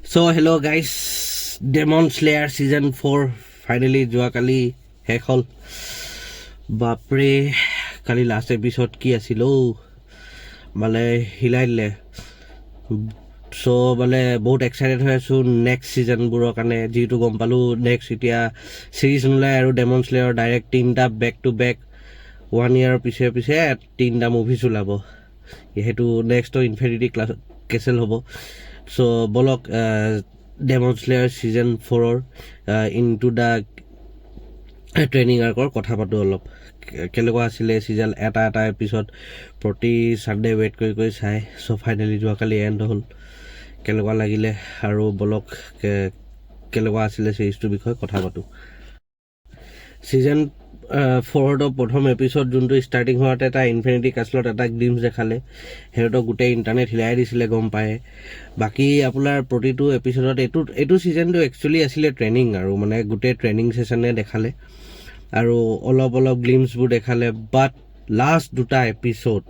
So hello guys, Demon Slayer season 4 finally যোৱাকালি শেষ হ'ল বাপৰে কালি লাষ্ট এপিসোড কি আছিল মানে হিলাই দিলে সো মানে বহুত এক্সাইটেড হৈ আছো নেক্সট সিজনবোৰৰ কাৰণে যেটো গম পালো নেক্সট এতিয়া সিৰিজ নোলাই আৰু ডেমন স্লেয়াৰ ডাইৰেক্ট তিনটা বেক টু বেক 1 ইয়াৰ পিছে পিছে তিনটা মুভিজ ওলাব হেতু নেক্সট ইনফিনিটি কেসেল হ'ব সো বলক ডেমন স্লেয়াৰ সিজন 4 ইনটু দা ট্ৰেইনিং আৰ্কৰ কথা পাতো অলপ কেনেকুৱা আছিলে সিজন এটা এপিসোড প্ৰতি সানডে ৱেট কৰি চাই সো ফাইনালি যোৱাকালি এণ্ড হ'ল কেনেকুৱা লাগিলে আৰু বলক কেনেকুৱা আছিলে সিৰিজটোৰ বিষয়ে কথা পাতো সিজন 4 প্ৰথম এপিসোড যোনটো ষ্টাৰ্টিং হোৱাতে এটা ইনফিনিটি কাছলত এটা গ্লিমছ দেখালে হেটো গোটেই ইন্টাৰনেট হিলাই দিছিলে গম পায় বাকি আপোনাৰ প্ৰতিটো এপিসোডত এটো সিজনটো একচুয়ালি আছিলে ট্ৰেইনিং আৰু মানে গোটেই ট্ৰেইনিং সেশনে দেখালে আৰু অলপ গ্লিমছবোৰ দেখালে বাট লাষ্ট দুটা এপিসোড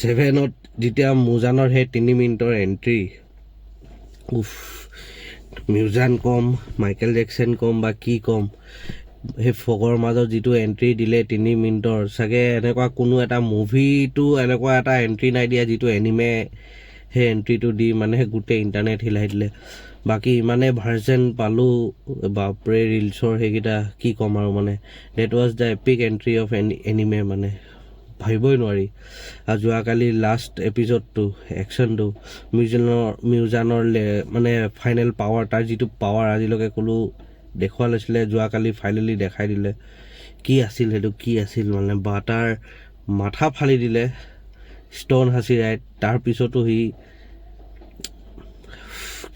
7ত যেতিয়া মুজানৰ হে 3 মিনিটৰ এন্ট্ৰি উফ মিউজান কম মাইকেল জেকসন কম বা কি কম হে ফগৰ মাজত যেটো এন্ট্ৰি দিলে 3 মিনিটৰ সাগে এনেকুৱা কোনো এটা মুভিটো এনেকুৱা এটা এন্ট্ৰি নাই দিয়া যেটো এনিমে হে এন্ট্ৰিটো দি মানে গোটেই ইন্টাৰনেট হিলাই দিলে বাকি মানে ভাৰ্জন পালো বাপৰে ৰিলছৰ হেগিটা কি কম আৰু মানে that was the epic entry of anime মানে ভাইবই নোৱাৰি আৰু যোৱাকালি লাষ্ট এপিসোডটো একচনটো মিউজানৰ মানে ফাইনেল পাৱাৰ তাৰ যেটো পাৱাৰ আজিলৈকে কোনো দেখুৱা লৈছিলে যোৱাকালি ফাইনালি দেখাই দিলে কি আছিল হেতু কি আছিল মানে বাটাৰ মাথা ফালি দিলে ষ্টন হাসিৰাই তাৰ পিছতো হি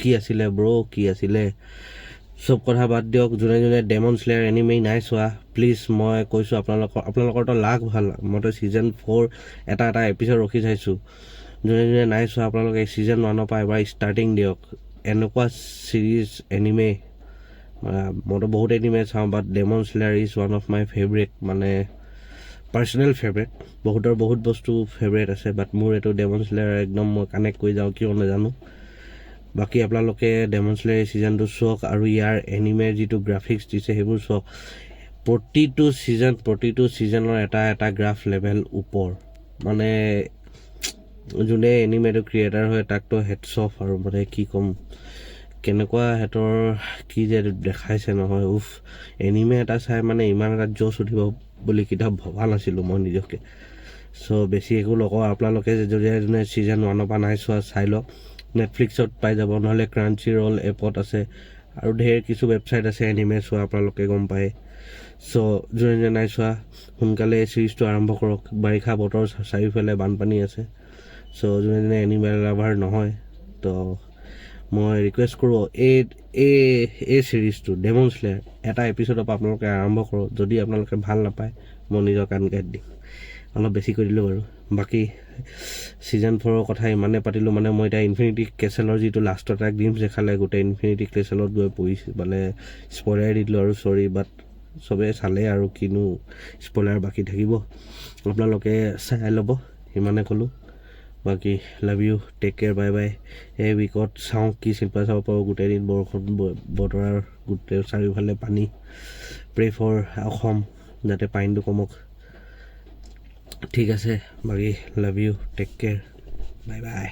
কি আছিলে ব্ৰো কি আছিলে সব কথা বাদ দিয়ক যোনে ডেমন স্লেয়াৰ এনিমে নাই চোৱা প্লিজ মই কৈছো আপোনালোকৰ তো লাগ ভাল মতে সিজন 4 এটা এপিসোড ৰখি চাইছো যোনে নাই চোৱা আপোনালোকে সিজন 1 পৰা এবাৰ ষ্টাৰ্টিং দিয়ক এনেকুৱা সিৰিজ এনিমে মতে বহুত এনিমে চাওঁ but demon slayer is one of my favourite মানে পাৰ্সোনেল ফেভাৰিট বহুত বস্তু ফেভাৰিট আছে বাট মোৰ এটো ডেমন স্লেয়াৰ একদম মই কানেক্ট কৰি যাওঁ কিয় নাজানো বাকি আপোনালোকে ডেমন স্লেয়াৰ সিজনটো চক আৰু ইয়াৰ এনিমে যেটো গ্ৰাফিক্স দিছে হেবোৰ চক প্ৰতিটো সিজনৰ এটা গ্ৰাফ লেভেল ওপৰ মানে যোনে এনিমেটো ক্ৰিয়েটাৰ হয় তাকটো হেডছ অফ আৰু মানে কি কম কেনেকুৱা হেতৰ কি যে দেখাইছে নহয় উফ এনিমে এটা চাই মানে ইমান এটা জোছ উঠিব বুলি কিটা ভবা নাছিলো মই নিজকে সো বেছি একো লক আপোনালোকে যদি সিজন 1 পৰা নাই চোৱা চাই লওক নেটফ্লিক্সত পাই যাব নহলে ক্ৰাঞ্চিৰোল এপত আছে আৰু ঢেৰ কিছু ৱেবছাইট আছে এনিমে চোৱা আপোনালোকে গম পায় সো যোনে নাই চোৱা সোনকালে সিৰিজটো আৰম্ভ কৰক বাৰিষা বতৰ চাৰিওফালে বানপানী আছে সো যোনে এনিমে লাভাৰ নহয় তো মই ৰিকুৱেষ্ট কৰো এই সিৰিজটো ডেমন স্লেয়াৰ এটা এপিসোডৰ পৰা আপোনালোকে আৰম্ভ কৰক যদি আপোনালোকে ভাল নাপায় মই নিজৰ কান গাই দিম অলপ বেছি কৰি দিলো বাৰু বাকি সিজন 4 কথা ইমানে পাতিলো মানে মই এটা ইনফিনিটি কেসেলৰ যেটো লাষ্টত এটা গ্লিমছ দেখালে গোটেই ইনফিনিটি কেসেলত গৈ পইছে মানে স্পইলাৰ দিলো আৰু সৰি বাট সবে চালে আৰু কিনো স্পইলাৰ বাকি থাকিব আপোনালোকে চাই ল'ব ইমানে কলো বাকি love you take care bye bye এই উইকত চাওঁ কি চিন্তা চাব পাৰো গোটেই দিন বৰষুণ বতৰৰ গোটেই চাৰিওফালে পানী প্ৰে ফৰ অসম যাতে পানীটো কমক ঠিক আছে বাকি love you take care bye by